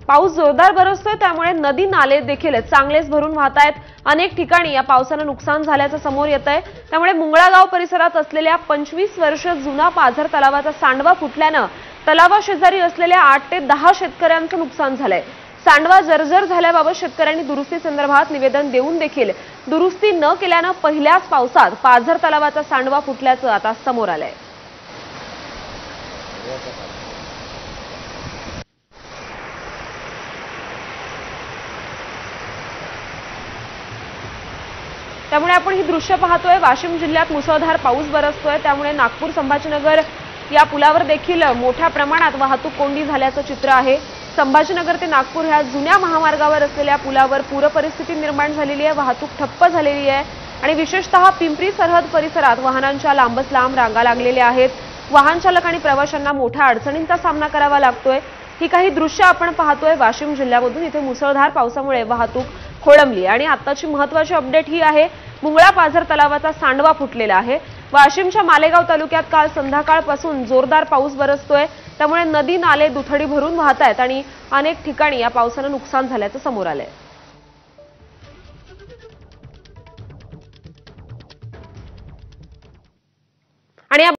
पाऊस जोरदार बरसतोय, त्यामुळे नदी नाले देखील चांगलेच भरून वाहत आहेत। अनेक ठिकाणी या पावसानं नुकसान झाल्याचं समोर येतंय। त्यामुळे मुंगळागाव परिसरात असलेल्या 25 वर्ष जुना पाझर तलावाचा सांडवा फुटल्यानं तलावाशेजारी असलेल्या 8 ते 10 शेतकऱ्यांचं नुकसान झालंय। सांडवा जर्जर झाल्याबाबत शेतकऱ्यांनी दुरुस्ती संदर्भात निवेदन देऊन देखील दुरुस्ती न केल्यानं पहिल्याच पावसात पाझर तलावाचा सांडवा फुटल्याचं आता समोर आलंय। त्यामुळे आपण ही दृश्य पाहतोय। वाशिम जिल्ह्यात मुसळधार पाऊस बरसतोय, त्यामुळे नागपूर संभाजीनगर या पुलावर देखील मोठ्या प्रमाणात वाहतूक कोंडी झाल्याचं चित्र आहे। संभाजीनगर ते नागपूर ह्या जुन्या महामार्गावर असलेल्या पुलावर पूर परिस्थिती निर्माण झालेली आहे, वाहतूक ठप्प झालेली आहे आणि विशेषतः पिंपरी सरहद परिसरात वाहनांच्या लांबच लांब रांगा लागलेल्या आहेत। वाहन चालक आणि प्रवाशांना मोठ्या अडचणींचा सामना करावा लागतोय। ही काही दृश्य आपण पाहतोय वाशिम जिल्ह्यामधून। इथे मुसळधार पावसामुळे वाहतूक खोळंबली आणि आताची महत्त्वाची अपडेट ही आहे, मुंगळा पाझर तलावाचा सांडवा फुटलेला आहे। वाशिमच्या मालेगाव तालुक्यात काल संध्याकाळपासून जोरदार पाऊस बरसतोय, त्यामुळे नदी नाले दुथडी भरून वाहत आहेत आणि अनेक ठिकाणी या पावसानं नुकसान झाल्याचं समोर आलंय।